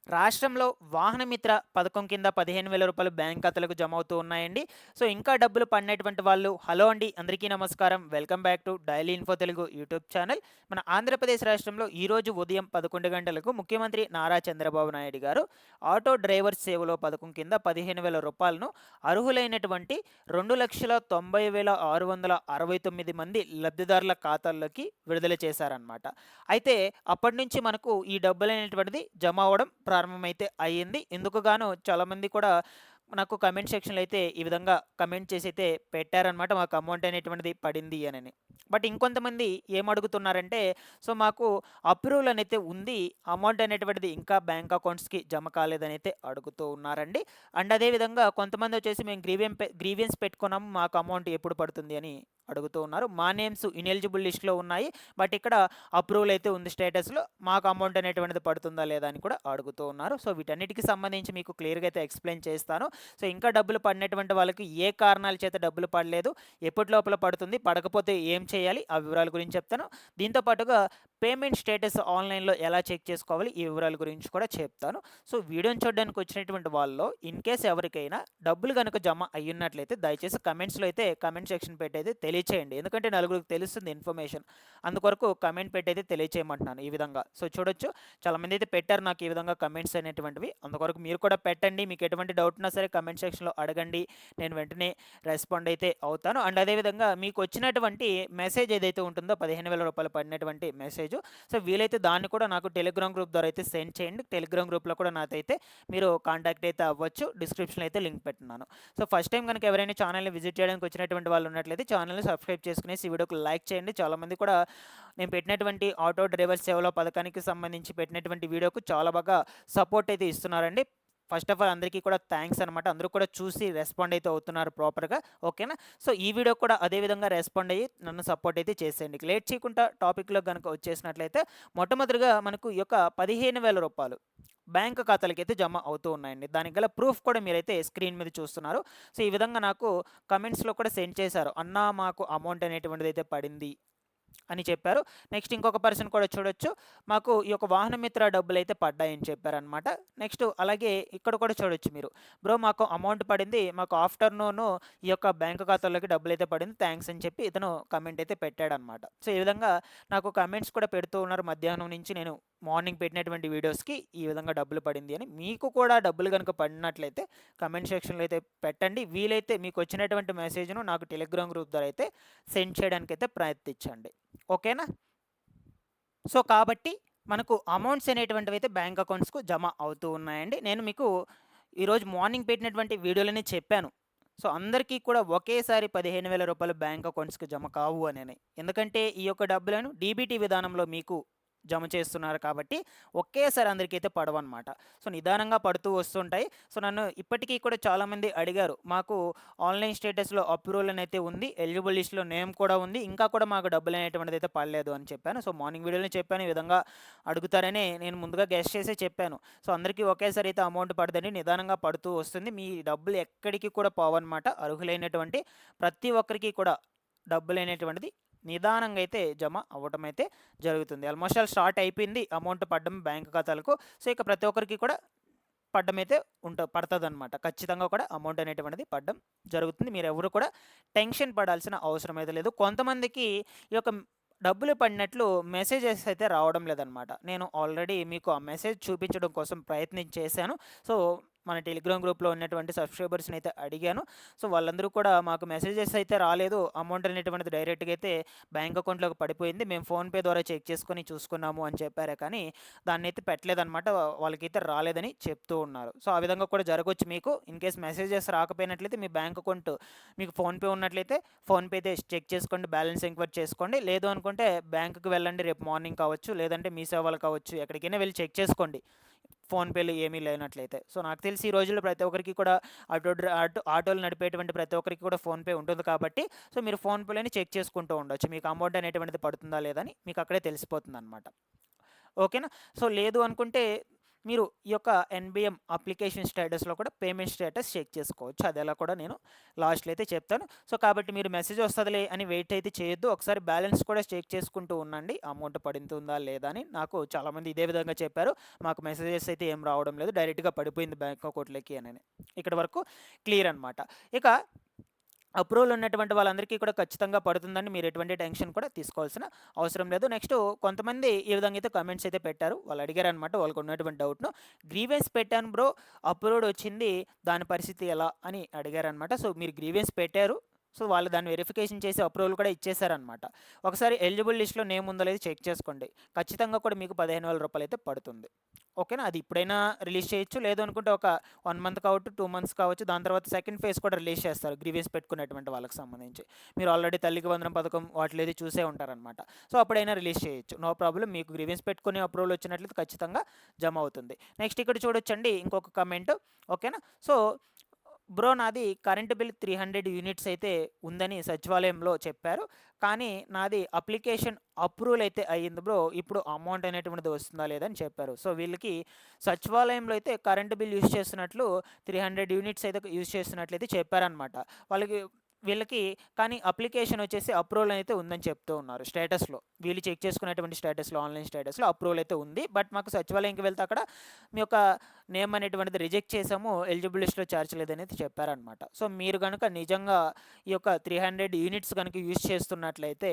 రాష్ట్రంలో వాహనమిత్ర పథకం కింద రూ. 15,000 బ్యాంక్ ఖాతాలకు జమ అవుతూ ఉన్నాయండి. సో, ఇంకా డబ్బులు పడినటువంటి వాళ్ళు హలో అండి. అందరికీ నమస్కారం. Welcome back to daily info Telugu YouTube channel. మన ఆంధ్రప్రదేశ్ రాష్ట్రంలో ఈరోజు ఉదయం 11 గంటలకు ముఖ్యమంత్రి నారా చంద్రబాబు నాయుడు గారు ఆటో డ్రైవర్స్ సేవలో పథకం కింద రూ. 15,000 అర్హులైనటువంటి 2,90,669 మంది లబ్ధిదారుల ఖాతాల్లోకి విడుదల చేశారనమాట. అయితే అప్పటినుంచి మనకు ఈ డబ్బులనేటువంటిది జమ అవ్వడం ప్రారంభమైతే అయ్యింది. ఇందుకు గాను చాలామంది కూడా నాకు కమెంట్ సెక్షన్‌లో అయితే ఈ విధంగా కమెంట్ చేసి అయితే పెట్టారనమాట. మాకు అమౌంట్ అనేటువంటిది పడింది అనని. బట్ ఇంకొంతమంది ఏమడుగుతున్నారంటే, సో మాకు అప్రూవల్ అనైతే ఉంది. అమౌంట్ అనేటువంటిది ఇంకా బ్యాంక్ అకౌంట్స్‌కి జమ కాలేదనైతే అడుగుతూ ఉన్నారండి. అండ్ అదే విధంగా కొంతమందొచ్చేసి మేము గ్రీవెన్స్ పెట్టుకున్నాము. మాకు అమౌంట్ ఎప్పుడు పడుతుంది అని అడుగుతూ ఉన్నారు. మా నేమ్స్ ఇనెలిజిబుల్ లిస్ట్‌లో ఉన్నాయి. బట్ ఇక్కడ అప్రూవల్ అయితే ఉంది స్టేటస్‌లో. మాకు అమౌంట్ అనేటువంటిది పడుతుందా లేదా అని కూడా అడుగుతూ ఉన్నారు. సో వీటన్నిటికి సంబంధించి మీకు క్లియర్‌గా అయితే ఎక్స్‌ప్లెయిన్ చేస్తాను. సో ఇంకా డబ్బులు పడినటువంటి వాళ్ళకి ఏ కారణాల చేత డబ్బులు పడలేదు, ఎప్పటి లోపల పడుతుంది, పడకపోతే ఏం చేయాలి, ఆ వివరాల గురించి చెప్తాను. దీంతో పాటుగా పేమెంట్ స్టేటస్ ఆన్‌లైన్‌లో ఎలా చెక్ చేసుకోవాలి, ఈ వివరాల గురించి కూడా చెప్తాను. సో వీడియోని చూడడానికి వచ్చినటువంటి వాళ్ళలో ఇన్‌కేస్ ఎవరికైనా డబ్బులు గనుక జమ అయ్యున్నట్లయితే దయచేసి కమెంట్స్‌లో అయితే కమెంట్ సెక్షన్ పెట్టయితే తెలియచేయండి. ఎందుకంటే నలుగురికి తెలుస్తుంది ఇన్ఫర్మేషన్. అందుకొరకు కమెంట్ పెట్టయితే తెలియచేయమంటున్నాను ఈ విధంగా. సో చూడొచ్చు చాలామంది అయితే పెట్టారు నాకు ఈ విధంగా కమెంట్స్ అనేటువంటివి. అందుకొరకు మీరు కూడా పెట్టండి. మీకు ఎటువంటి డౌట్ ఉన్నా సరే కమెంట్ సెక్షన్‌లో అడగండి. నేను వెంటనే రెస్పాండ్ అయితే అవుతాను. అండ్ అదేవిధంగా మీకు వచ్చినటువంటి మెసేజ్ ఏదైతే ఉంటుందో రూ. 15,000 పడినటువంటి మెసేజు. సో వీలైతే దాన్ని కూడా నాకు టెలిగ్రామ్ గ్రూప్ ద్వారా అయితే సెండ్ చేయండి. టెలిగ్రామ్ గ్రూప్‌లో కూడా నాతైతే మీరు కాంటాక్ట్ అయితే అవ్వచ్చు. డిస్క్రిప్షన్‌లో అయితే లింక్ పెట్టున్నాను. సో ఫస్ట్ టైం కనుక ఎవరైనా ఛానల్‌ని విజిట్ చేయడానికి వచ్చినటువంటి వాళ్ళు ఉన్నట్లయితే ఛానల్‌ని సబ్స్క్రైబ్ చేసుకునేసి ఈ వీడియోకి లైక్ చేయండి. చాలామంది కూడా నేను పెట్టినటువంటి ఆటో డ్రైవర్ సేవలో పథకానికి సంబంధించి పెట్టినటువంటి వీడియోకు చాలా బాగా సపోర్ట్ అయితే ఇస్తున్నారండి. ఫస్ట్ ఆఫ్ ఆల్ అందరికీ కూడా థ్యాంక్స్ అనమాట. అందరూ కూడా చూసి రెస్పాండ్ అయితే అవుతున్నారు ప్రాపర్‌గా. ఓకేనా? సో ఈ వీడియో కూడా అదే విధంగా రెస్పాండ్ అయ్యి నన్ను సపోర్ట్ అయితే చేసేయండి. లేట్ చేయకుండా టాపిక్‌లోకి గనుక వచ్చేసినట్లయితే మొట్టమొదటిగా మనకు ఈ యొక్క రూ. 15,000 బ్యాంక్ ఖాతాలకైతే జమ అవుతూ ఉన్నాయండి. దానికి గల ప్రూఫ్ కూడా మీరైతే స్క్రీన్ మీద చూస్తున్నారు. సో ఈ విధంగా నాకు కమెంట్స్‌లో కూడా సెండ్ చేశారు. అన్నా మాకు అమౌంట్ అనేటువంటిదైతే పడింది అని చెప్పారు. నెక్స్ట్ ఇంకొక పర్సన్ కూడా చూడొచ్చు. మాకు ఈ యొక్క వాహన మిత్ర డబ్బులైతే పడ్డాయని చెప్పారనమాట. నెక్స్ట్ అలాగే ఇక్కడ కూడా చూడొచ్చు మీరు. బ్రో మాకు అమౌంట్ పడింది. మాకు ఆఫ్టర్‌నూను ఈ యొక్క బ్యాంక్ ఖాతాలోకి డబ్బులైతే పడింది. థాంక్స్ అని చెప్పి ఇతను కామెంట్ అయితే పెట్టాడనమాట. సో ఈ విధంగా నాకు కామెంట్స్ కూడా పెడుతూ ఉన్నారు. మధ్యాహ్నం నుంచి నేను మార్నింగ్ పెట్టినటువంటి వీడియోస్‌కి ఈ విధంగా డబ్బులు పడింది అని. మీకు కూడా డబ్బులు గనుక పడినట్లయితే కామెంట్ సెక్షన్‌లో అయితే పెట్టండి. వీలైతే మీకు వచ్చినటువంటి మెసేజ్‌ను నాకు టెలిగ్రామ్ గ్రూప్ ద్వారా అయితే సెండ్ చేయడానికైతే ప్రయత్నించండి. ఓకేనా? సో కాబట్టి మనకు అమౌంట్స్ అనేటువంటివైతే బ్యాంక్ అకౌంట్స్‌కు జమ అవుతూ ఉన్నాయండి. నేను మీకు ఈరోజు మార్నింగ్ పెట్టినటువంటి వీడియోలోనే చెప్పాను. సో అందరికీ కూడా ఒకేసారి రూ. 15,000 బ్యాంక్ అకౌంట్స్‌కి జమ కావు అనని. ఎందుకంటే ఈ యొక్క డబ్బులను డీబీటీ విధానంలో మీకు జమ చేస్తున్నారు కాబట్టి ఒకేసారి అందరికైతే పడవన్నమాట. సో నిదానంగా పడుతూ వస్తుంటాయి. సో నన్ను ఇప్పటికీ కూడా చాలామంది అడిగారు. మాకు ఆన్‌లైన్ స్టేటస్‌లో అప్రూవల్ అనైతే ఉంది. ఎలిజిబుల్ లిస్ట్‌లో నేమ్ కూడా ఉంది. ఇంకా కూడా మాకు డబ్బులనేటువంటిదైతే పడలేదు అని చెప్పాను. సో మార్నింగ్ వీడియోలోనే చెప్పాను. ఈ విధంగా అడుగుతారని నేను ముందుగా గెస్ చేసే చెప్పాను. సో అందరికీ ఒకేసారి అయితే అమౌంట్ పడదండి. నిదానంగా పడుతూ వస్తుంది. మీ డబ్బులు ఎక్కడికి కూడా పోవన్నమాట. అర్హులైనటువంటి ప్రతి ఒక్కరికి కూడా డబ్బులనేటువంటిది నిదానంగా అయితే జమ అవ్వటం అయితే జరుగుతుంది. ఆల్మోస్ట్ ఆల్ స్టార్ట్ అయిపోయింది అమౌంట్ పడడం బ్యాంక్ ఖాతాలకు. సో ఇక ప్రతి ఒక్కరికి కూడా పడ్డమైతే పడతదనమాట. ఖచ్చితంగా కూడా అమౌంట్ అనేటువంటిది పడడం జరుగుతుంది. మీరెవరు కూడా టెన్షన్ పడాల్సిన అవసరం అయితే లేదు. కొంతమందికి ఈ యొక్క డబ్బులు పడినట్లు మెసేజెస్ అయితే రావడం లేదనమాట. నేను ఆల్రెడీ మీకు ఆ మెసేజ్ చూపించడం కోసం ప్రయత్నం చేశాను. సో మన టెలిగ్రామ్ గ్రూప్‌లో ఉన్నటువంటి సబ్‌స్క్రైబర్స్‌ని అయితే అడిగాను. సో వాళ్ళందరూ కూడా మాకు మెసేజెస్ అయితే రాలేదు. అమౌంట్ అనేటువంటిది డైరెక్ట్‌గా అయితే బ్యాంక్ అకౌంట్‌లోకి పడిపోయింది. మేము ఫోన్‌పే ద్వారా చెక్ చేసుకొని చూసుకున్నాము అని చెప్పారే కానీ దాన్నైతే పెట్టలేదనమాట. వాళ్ళకైతే రాలేదని చెప్తూ ఉన్నారు. సో ఆ విధంగా కూడా జరగొచ్చు మీకు. ఇన్‌కేస్ మెసేజెస్ రాకపోయినట్లయితే మీ బ్యాంక్ అకౌంట్ మీకు ఫోన్‌పే ఉన్నట్లయితే ఫోన్‌పే అయితే చెక్ చేసుకోండి. బ్యాలెన్స్ ఎంక్వైరీ చేసుకోండి. లేదు అనుకుంటే బ్యాంక్‌కి వెళ్ళండి. రేపు మార్నింగ్ కావచ్చు, లేదంటే మీ సేవలు కావచ్చు, ఎక్కడికైనా వెళ్ళి చెక్ చేసుకోండి. ఫోన్‌పేలు ఏమీ లేనట్లయితే. సో నాకు తెలిసి ఈ రోజుల్లో ప్రతి ఒక్కరికి కూడా ఆటోలు నడిపేటువంటి ప్రతి ఒక్కరికి కూడా ఫోన్‌పే ఉంటుంది కాబట్టి సో మీరు ఫోన్‌పేలోనే చెక్ చేసుకుంటూ ఉండొచ్చు. మీకు అమౌంట్ అనేటువంటిది పడుతుందా లేదా అని మీకు అక్కడే తెలిసిపోతుందనమాట. ఓకేనా? సో లేదు అనుకుంటే మీరు ఈ యొక్క ఎన్బిఎం అప్లికేషన్ స్టేటస్లో కూడా పేమెంట్ స్టేటస్ చెక్ చేసుకోవచ్చు. అది ఎలా కూడా నేను లాస్ట్లో అయితే చెప్తాను. సో కాబట్టి మీరు మెసేజ్ వస్తుందిలే అని వెయిట్ అయితే చేయొద్దు. ఒకసారి బ్యాలెన్స్ కూడా చెక్ చేసుకుంటూ ఉండండి, అమౌంట్ పడుతుందా లేదా అని. నాకు చాలామంది ఇదే విధంగా చెప్పారు, మాకు మెసేజెస్ అయితే ఏం రావడం లేదు, డైరెక్ట్గా పడిపోయింది బ్యాంక్ అకౌంట్లోకి అని. ఇక్కడ వరకు క్లియర్ అనమాట. ఇక అప్రూవల్ ఉన్నటువంటి వాళ్ళందరికీ కూడా ఖచ్చితంగా పడుతుందని మీరు ఎటువంటి టెన్షన్ కూడా తీసుకోవాల్సిన అవసరం లేదు. నెక్స్ట్ కొంతమంది ఈ విధంగా అయితే కమెంట్స్ అయితే పెట్టారు, వాళ్ళు అడిగారు అనమాట, వాళ్ళకు ఉన్నటువంటి డౌట్ను. గ్రీవెన్స్ పెట్టాను బ్రో, అప్రూవ్డ్ వచ్చింది, దాని పరిస్థితి ఎలా అని అడిగారు అనమాట. సో మీరు గ్రీవెన్స్ పెట్టారు, సో వాళ్ళు దాన్ని వెరిఫికేషన్ చేసి అప్రూవల్ కూడా ఇచ్చేసారనమాట. ఒకసారి ఎలిజిబుల్ లిస్ట్లో నేమ్ ఉందో లేదో చెక్ చేసుకోండి, ఖచ్చితంగా కూడా మీకు 15,000 రూపాయలు అయితే పడుతుంది. ఓకేనా, అది ఇప్పుడైనా రిలీజ్ చేయొచ్చు, లేదు అనుకుంటే ఒక 1 మంత్ కావచ్చు, 2 మంత్స్ కావచ్చు, దాని తర్వాత సెకండ్ ఫేజ్ కూడా రిలీజ్ చేస్తారు గ్రీవెన్స్ పెట్టుకున్నటువంటి వాళ్ళకి సంబంధించి. మీరు ఆల్రెడీ తల్లికి వందనం పథకం వాటిలో ఏది చూసే ఉంటారనమాట. సో అప్పుడైనా రిలీజ్ చేయొచ్చు, నో ప్రాబ్లం. మీకు గ్రీవెన్స్ పెట్టుకునే అప్రూవల్ వచ్చినట్లయితే ఖచ్చితంగా జమ అవుతుంది. నెక్స్ట్ ఇక్కడ చూడొచ్చండి ఇంకొక కమెంట్. ఓకేనా, సో బ్రో నాది కరెంటు బిల్ 300 యూనిట్స్ అయితే ఉందని సచివాలయంలో చెప్పారు, కానీ నాది అప్లికేషన్ అప్రూవల్ అయితే అయ్యింది బ్రో, ఇప్పుడు అమౌంట్ అనేటువంటిది వస్తుందా లేదని చెప్పారు. సో వీళ్ళకి సచివాలయంలో అయితే కరెంటు బిల్ యూజ్ చేస్తున్నట్లు 300 యూనిట్స్ అయితే యూజ్ చేస్తున్నట్లయితే చెప్పారనమాట వాళ్ళకి. వీళ్ళకి కానీ అప్లికేషన్ వచ్చేసి అప్రూవల్ అయితే ఉందని చెప్తూ ఉన్నారు స్టేటస్లో. వీళ్ళు చెక్ చేసుకునేటువంటి స్టేటస్లో, ఆన్లైన్ స్టేటస్లో అప్రూవల్ అయితే ఉంది. బట్ మాకు సచివాలయంకి వెళ్తే అక్కడ మీ యొక్క నేమ్ అనేటువంటిది రిజెక్ట్ చేసాము, ఎలిజిబుల్ లిస్ట్లో చేర్చలేదనేది చెప్పారనమాట. సో మీరు కనుక నిజంగా ఈ యొక్క 300 యూనిట్స్ కనుక యూజ్ చేస్తున్నట్లయితే,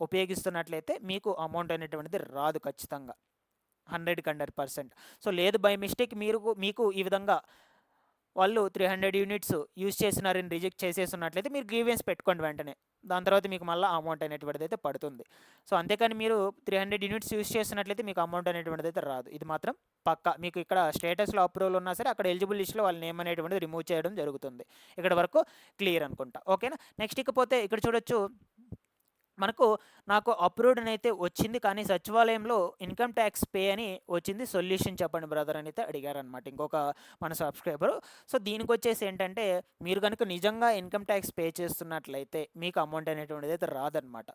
ఉపయోగిస్తున్నట్లయితే మీకు అమౌంట్ అనేటువంటిది రాదు ఖచ్చితంగా, 100%. సో లేదు బై మిస్టేక్ మీకు ఈ విధంగా వాళ్ళు 300 యూనిట్స్ యూజ్ చేసినారని రిజెక్ట్ చేసేస్తున్నట్లయితే మీరు గ్రీవెన్స్ పెట్టుకోండి వెంటనే, దాని తర్వాత మీకు మళ్ళీ అమౌంట్ అనేటువంటిది అయితే పడుతుంది. సో అంతేకాని మీరు 300 యూనిట్స్ యూజ్ చేస్తున్నట్లయితే మీకు అమౌంట్ అనేటువంటిది అయితే రాదు, ఇది మాత్రం పక్కా. మీకు ఇక్కడ స్టేటస్లో అప్రూవల్ ఉన్నా సరే అక్కడ ఎలిజిబుల్ లిస్ట్లో వాళ్ళ నేమ్ అనేటువంటిది రిమూవ్ చేయడం జరుగుతుంది. ఇక్కడ వరకు క్లియర్ అనుకుంటా. ఓకేనా, నెక్స్ట్ ఇకపోతే ఇక్కడ చూడొచ్చు, నాకు అప్రూవ్డ్ అయితే వచ్చింది, కానీ సచివాలయంలో ఇన్కమ్ ట్యాక్స్ పే అని వచ్చింది, సొల్యూషన్ చెప్పండి బ్రదర్ అని అయితే అడిగారనమాట ఇంకొక మన సబ్స్క్రైబరు. సో దీనికి వచ్చేసి ఏంటంటే, మీరు కనుక నిజంగా ఇన్కమ్ ట్యాక్స్ పే చేస్తున్నట్లయితే మీకు అమౌంట్ అనేటువంటిది అయితే రాదనమాట.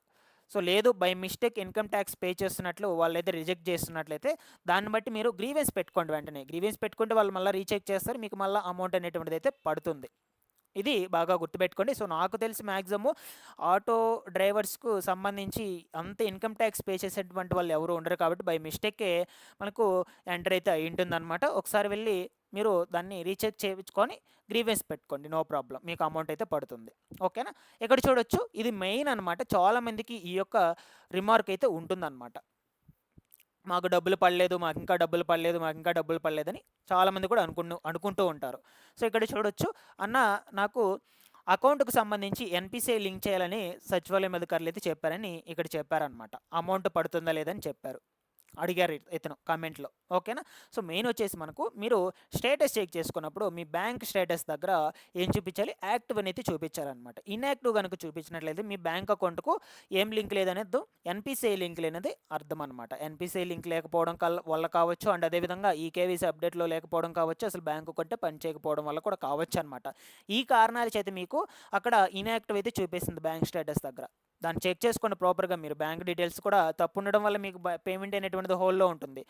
సో లేదు by mistake income tax pay చేస్తున్నట్లు వాళ్ళైతే రిజెక్ట్ చేస్తున్నట్లయితే దాన్ని బట్టి మీరు గ్రీవెన్స్ పెట్టుకోండి, వెంటనే గ్రీవెన్స్ పెట్టుకుంటే వాళ్ళు మళ్ళీ రీచెక్ చేస్తారు, మీకు మళ్ళీ అమౌంట్ అనేటువంటిది అయితే పడుతుంది. ఇది బాగా గుర్తుపెట్టుకోండి. సో నాకు తెలిసి మ్యాక్సిమము ఆటో డ్రైవర్స్కు సంబంధించి అంత ఇన్కమ్ ట్యాక్స్ పే చేసేటువంటి వాళ్ళు ఎవరు ఉండరు, కాబట్టి బై మిస్టేకే మనకు ఎంటర్ అయితే అయి ఉంటుందన్నమాట. ఒకసారి వెళ్ళి మీరు దాన్ని రీచెక్ చేయించుకొని గ్రీవెన్స్ పెట్టుకోండి, నో ప్రాబ్లం, మీకు అమౌంట్ అయితే పడుతుంది. ఓకేనా, ఇక్కడ చూడొచ్చు, ఇది మెయిన్ అనమాట. చాలామందికి ఈ యొక్క రిమార్క్ అయితే ఉంటుందన్నమాట, మాకు డబ్బులు పడలేదు, మాకు ఇంకా డబ్బులు పడలేదు, మాకు ఇంకా డబ్బులు పడలేదని చాలామంది కూడా అనుకుంటూ ఉంటారు. సో ఇక్కడ చూడొచ్చు, అన్న నాకు అకౌంట్కు సంబంధించి ఎన్పిసిఐ లింక్ చేయాలని సచివాలయం అధికారులు అయితే చెప్పారని ఇక్కడ చెప్పారనమాట. అమౌంట్ పడుతుందా లేదని చెప్పారు, అడిగారు ఇతను కామెంట్లో. ఓకేనా, సో మెయిన్ వచ్చేసి మీరు స్టేటస్ చెక్ చేసుకున్నప్పుడు మీ బ్యాంక్ స్టేటస్ దగ్గర ఏం చూపించాలి, యాక్టివ్ అనేది చూపించాలన్నమాట. ఇన్యాక్టివ్ కనుక చూపించినట్లయితే మీ బ్యాంక్ అకౌంట్కు ఏం లింక్ లేదనేది ఎన్పిసిఐ లింక్ లేనిది అర్థం అనమాట. ఎన్పిసిఐ లింక్ లేకపోవడం వల్ల కావచ్చు, అండ్ అదేవిధంగా ఈకేవీసీ అప్డేట్లో లేకపోవడం కావచ్చు, అసలు బ్యాంకు కంటే పని చేయకపోవడం వల్ల కూడా కావచ్చు అనమాట. ఈ కారణాల చేత మీకు అక్కడ ఇన్యాక్టివ్ అయితే చూపిస్తుంది బ్యాంక్ స్టేటస్ దగ్గర. దాన్ని చెక్ చేసుకోండి ప్రాపర్గా. మీరు బ్యాంక్ డీటెయిల్స్ కూడా తప్పు ఉండడం వల్ల మీకు పేమెంట్ అనేటువంటిది హోల్డ్లో ఉంటుంది,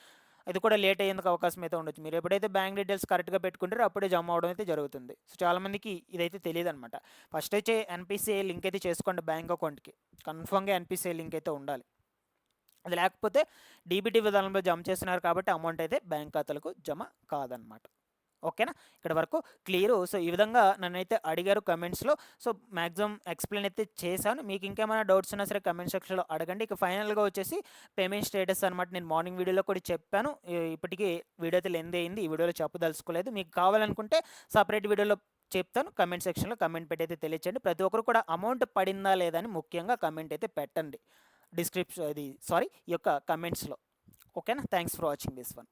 అది కూడా లేట్ అయ్యేందుకు అవకాశం అయితే ఉండొచ్చు. మీరు ఎప్పుడైతే బ్యాంక్ డీటెయిల్స్ కరెక్ట్గా పెట్టుకుంటారో అప్పుడే జమ అవడం అయితే జరుగుతుంది. సో చాలామందికి ఇదైతే తెలియదు అనమాట. ఫస్ట్ అయితే ఎన్పిసిఐ లింక్ అయితే చేసుకోండి బ్యాంక్ అకౌంట్కి, కన్ఫర్మ్గా ఎన్పిసిఐ లింక్ అయితే ఉండాలి. అది లేకపోతే డీబీటీ విధానంలో జమ చేస్తున్నారు కాబట్టి అమౌంట్ అయితే బ్యాంక్ ఖాతాలకు జమ కాదనమాట. ఓకేనా, ఇక్కడ వరకు క్లియర్. సో ఈ విధంగా నన్నైతే అడిగారు కమెంట్స్లో. సో మ్యాక్సిమం ఎక్స్ప్లెయిన్ అయితే చేశాను. మీకు ఇంకేమైనా డౌట్స్ ఉన్నా సరే కమెంట్ సెక్షన్లో అడగండి. ఇక ఫైనల్గా వచ్చేసి పేమెంట్ స్టేటస్ అనమాట. నేను మార్నింగ్ వీడియోలో కూడా చెప్పాను, ఇప్పటికీ వీడియో అయితే లెంత్ అయింది, ఈ వీడియోలో చెప్పదలుచుకోలేదు. మీకు కావాలనుకుంటే సపరేట్ వీడియోలో చెప్తాను, కమెంట్ సెక్షన్లో కమెంట్ పెట్టి అయితే తెలియచేయండి. ప్రతి ఒక్కరు కూడా అమౌంట్ పడిందా లేదా అని ముఖ్యంగా కమెంట్ అయితే పెట్టండి ఈ యొక్క కమెంట్స్లో. ఓకేనా, thanks for watching this one.